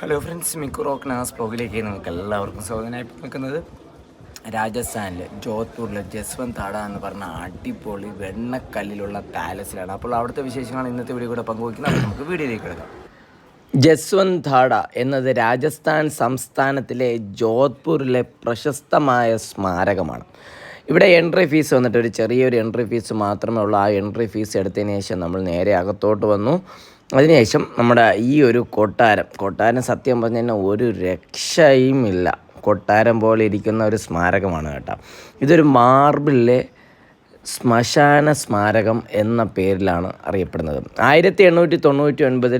Hello friends, Miku rock നാസ് ബ്ലോഗിലേക്ക് നിങ്ങൾക്ക് എല്ലാവർക്കും സ്വാഗതമായി നിൽക്കുന്നത് രാജസ്ഥാനിലെ ജോധ്പൂരിലെ ജസ്വന്ത് താഡ എന്ന് പറഞ്ഞ അടിപൊളി വെണ്ണക്കല്ലിലുള്ള പാലസിലാണ്. അപ്പോൾ അവിടുത്തെ വിശേഷങ്ങളാണ് ഇന്നത്തെ വീഡിയോ കൂടെ പങ്കുവയ്ക്കുന്നത്. അപ്പോൾ നമുക്ക് വീഡിയോയിലേക്ക് കിടക്കാം. ജസ്വന്ത് താഡ എന്നത് രാജസ്ഥാൻ സംസ്ഥാനത്തിലെ ജോധ്പൂരിലെ പ്രശസ്തമായ സ്മാരകമാണ്. ഇവിടെ എൻട്രി ഫീസ് വന്നിട്ട് ഒരു ചെറിയൊരു എൻട്രി ഫീസ് മാത്രമേ ഉള്ളൂ. ആ എൻട്രി ഫീസ് എടുത്തതിന് ശേഷം നമ്മൾ നേരെ അകത്തോട്ട് വന്നു. അതിനുശേഷം നമ്മുടെ ഈ ഒരു കൊട്ടാരം സത്യം പറഞ്ഞു കഴിഞ്ഞാൽ ഒരു രക്ഷയുമില്ല. കൊട്ടാരം പോലെ ഇരിക്കുന്ന ഒരു സ്മാരകമാണ് കേട്ടോ. ഇതൊരു മാർബിളിലെ ശ്മശാന സ്മാരകം എന്ന പേരിലാണ് അറിയപ്പെടുന്നത്. 1899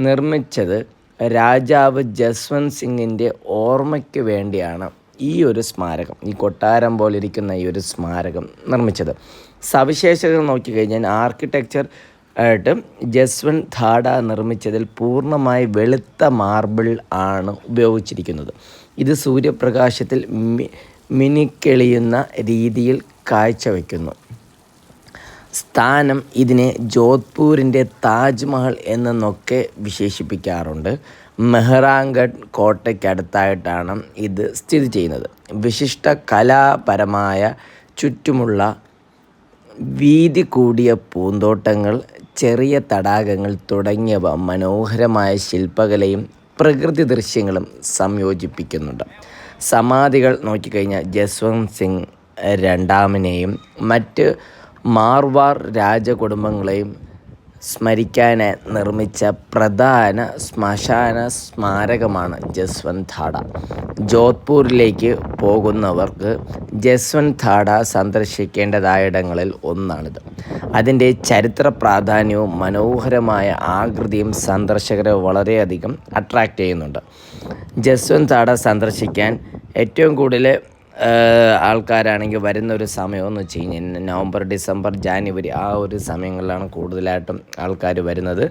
നിർമ്മിച്ചത് രാജാവ് ജസ്വന്ത് സിംഗിൻ്റെ ഓർമ്മയ്ക്ക് വേണ്ടിയാണ് ഈ ഒരു സ്മാരകം, ഈ കൊട്ടാരം പോലെ ഇരിക്കുന്ന ഈ ഒരു സ്മാരകം നിർമ്മിച്ചത്. സവിശേഷതകൾ നോക്കിക്കഴിഞ്ഞാൽ ആർക്കിടെക്ചർ ആയിട്ട് ജസ്വന്ത് താഡ നിർമ്മിച്ചതിൽ പൂർണ്ണമായി വെളുത്ത മാർബിൾ ആണ് ഉപയോഗിച്ചിരിക്കുന്നത്. ഇത് സൂര്യപ്രകാശത്തിൽ മിനുക്കെളിയുന്ന രീതിയിൽ കാഴ്ചവെക്കുന്നു. സ്ഥാനം ഇതിനെ ജോധ്പൂരിൻ്റെ താജ്മഹൽ എന്നൊക്കെ വിശേഷിപ്പിക്കാറുണ്ട്. മെഹ്റാൻഗഡ് കോട്ടയ്ക്കടുത്തായിട്ടാണ് ഇത് സ്ഥിതി ചെയ്യുന്നത്. വിശിഷ്ട കലാപരമായ ചുറ്റുമുള്ള വീതി കൂടിയ പൂന്തോട്ടങ്ങൾ, ചെറിയ തടാകങ്ങൾ തുടങ്ങിയവ മനോഹരമായ ശില്പകലയും പ്രകൃതി ദൃശ്യങ്ങളും സംയോജിപ്പിക്കുന്നുണ്ട്. സമാധികൾ നോക്കിക്കഴിഞ്ഞാൽ ജസ്വന്ത് സിംഗ് രണ്ടാമനെയും മറ്റ് മാർവാർ രാജകുടുംബങ്ങളെയും സ്മരിക്കാനായി നിർമ്മിച്ച പ്രധാന ശ്മശാന സ്മാരകമാണ് ജസ്വന്ത് താഡ. ജോധ്പൂരിലേക്ക് പോകുന്നവർക്ക് ജസ്വന്ത് താഡ സന്ദർശിക്കേണ്ടതായിടങ്ങളിൽ ഒന്നാണിത്. അതിൻ്റെ ചരിത്ര പ്രാധാന്യവും മനോഹരമായ ആകൃതിയും സന്ദർശകരെ വളരെയധികം അട്രാക്റ്റ് ചെയ്യുന്നുണ്ട്. ജസ്വന്ത് താഡ സന്ദർശിക്കാൻ ഏറ്റവും കൂടുതൽ ആൾക്കാരാണെങ്കിൽ വരുന്ന ഒരു സമയമെന്ന് വെച്ച് കഴിഞ്ഞാൽ നവംബർ, ഡിസംബർ, ജാനുവരി ആ ഒരു സമയങ്ങളിലാണ് കൂടുതലായിട്ടും ആൾക്കാർ വരുന്നത്.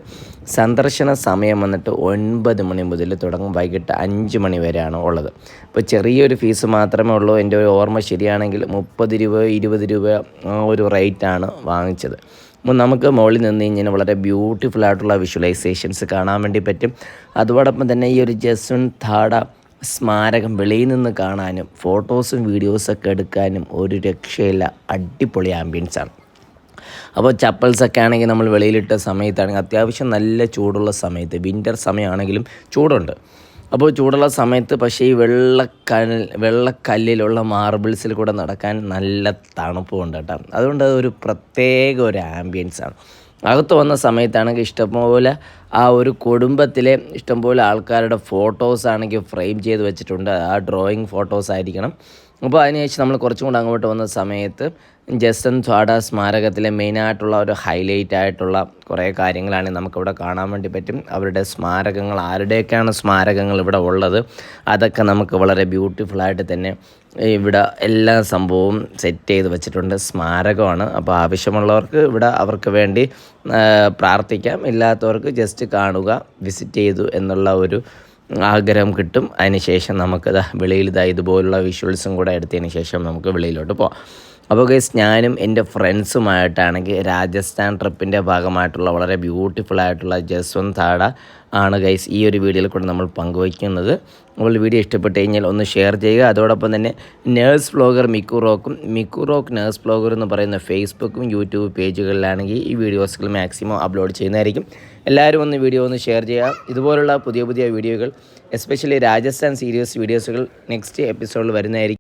സന്ദർശന സമയം വന്നിട്ട് 9 മണി മുതൽ തുടങ്ങും, വൈകിട്ട് 5 മണി വരെയാണ് ഉള്ളത്. അപ്പോൾ ചെറിയൊരു ഫീസ് മാത്രമേ ഉള്ളൂ. എൻ്റെ ഒരു ഓർമ്മ ശരിയാണെങ്കിൽ 30 രൂപ 20 രൂപ ആ ഒരു റേറ്റാണ് വാങ്ങിച്ചത്. അപ്പോൾ നമുക്ക് മുകളിൽ നിന്ന് കഴിഞ്ഞാൽ വളരെ ബ്യൂട്ടിഫുൾ ആയിട്ടുള്ള വിഷ്വലൈസേഷൻസ് കാണാൻ വേണ്ടി പറ്റും. അതോടൊപ്പം തന്നെ ഈ ഒരു ജസ്വന്ത് താഡ സ്മാരകം വെളിയിൽ നിന്ന് കാണാനും ഫോട്ടോസും വീഡിയോസൊക്കെ എടുക്കാനും ഒരു രക്ഷയില്ല. അടിപൊളി ആംബിയൻസാണ്. അപ്പോൾ ചപ്പൽസൊക്കെ ആണെങ്കിൽ നമ്മൾ വെളിയിലിട്ട സമയത്താണെങ്കിൽ അത്യാവശ്യം നല്ല ചൂടുള്ള സമയത്ത്, വിൻ്റർ സമയമാണെങ്കിലും ചൂടുണ്ട്. അപ്പോൾ ചൂടുള്ള സമയത്ത് പക്ഷേ ഈ വെള്ളക്കല്ലിലുള്ള മാർബിൾസിൽ കൂടെ നടക്കാൻ നല്ല തണുപ്പുണ്ട് കേട്ടോ. അതുകൊണ്ട് അതൊരു പ്രത്യേക ഒരു ആംബിയൻസാണ്. അകത്ത് വന്ന സമയത്താണെങ്കിൽ ഇഷ്ടംപോലെ ആ ഒരു കുടുംബത്തിലെ ഇഷ്ടംപോലെ ആൾക്കാരുടെ ഫോട്ടോസാണെങ്കിൽ ഫ്രെയിം ചെയ്ത് വെച്ചിട്ടുണ്ട്. ആ ഡ്രോയിങ് ഫോട്ടോസ് ആയിരിക്കണം. അപ്പോൾ അതിനുശേഷം നമ്മൾ കുറച്ചും കൂടെ അങ്ങോട്ട് വന്ന സമയത്ത് ജസ്വന്ത് താഡ സ്മാരകത്തിലെ മെയിനായിട്ടുള്ള ഒരു ഹൈലൈറ്റ് ആയിട്ടുള്ള കുറേ കാര്യങ്ങളാണ് നമുക്കിവിടെ കാണാൻ വേണ്ടി പറ്റും. അവരുടെ സ്മാരകങ്ങൾ, ആരുടെയൊക്കെയാണ് സ്മാരകങ്ങൾ ഇവിടെ ഉള്ളത്, അതൊക്കെ നമുക്ക് വളരെ ബ്യൂട്ടിഫുള്ളായിട്ട് തന്നെ ഇവിടെ എല്ലാ സംഭവവും സെറ്റ് ചെയ്ത് വെച്ചിട്ടുണ്ട്. സ്മാരകമാണ്. അപ്പോൾ ആവശ്യമുള്ളവർക്ക് ഇവിടെ അവർക്ക് വേണ്ടി പ്രാർത്ഥിക്കാം, ഇല്ലാത്തവർക്ക് ജസ്റ്റ് കാണുക, വിസിറ്റ് ചെയ്തു എന്നുള്ള ഒരു ആഗ്രഹം കിട്ടും. അതിനുശേഷം നമുക്കിത് വെളിയിൽ ഇതുപോലുള്ള വിഷ്വൽസും കൂടെ എടുത്തതിന് ശേഷം നമുക്ക് വെളിയിലോട്ട് പോകാം. അപ്പോൾ ഗൈസ്, ഞാനും എൻ്റെ ഫ്രണ്ട്സുമായിട്ടാണെങ്കിൽ രാജസ്ഥാൻ ട്രിപ്പിൻ്റെ ഭാഗമായിട്ടുള്ള വളരെ ബ്യൂട്ടിഫുൾ ആയിട്ടുള്ള ജസ്വന്ത് താഡ ആണ് ഗൈസ് ഈ ഒരു വീഡിയോയിൽ കൂടെ നമ്മൾ പങ്കുവയ്ക്കുന്നത്. അപ്പോൾ വീഡിയോ ഇഷ്ടപ്പെട്ട് കഴിഞ്ഞാൽ ഒന്ന് ഷെയർ ചെയ്യുക. അതോടൊപ്പം തന്നെ nurse vlogger Miku rock nurse vlogger എന്ന് പറയുന്ന ഫേസ്ബുക്കും യൂട്യൂബ് പേജുകളിലാണെങ്കിൽ ഈ വീഡിയോസുകൾ മാക്സിമം അപ്ലോഡ് ചെയ്യുന്നതായിരിക്കും. എല്ലാവരും ഒന്ന് വീഡിയോ ഒന്ന് ഷെയർ ചെയ്യുക. ഇതുപോലുള്ള പുതിയ വീഡിയോകൾ, എസ്പെഷ്യലി രാജസ്ഥാൻ സീരീസ് വീഡിയോസുകൾ നെക്സ്റ്റ് എപ്പിസോഡിൽ വരുന്നതായിരിക്കും.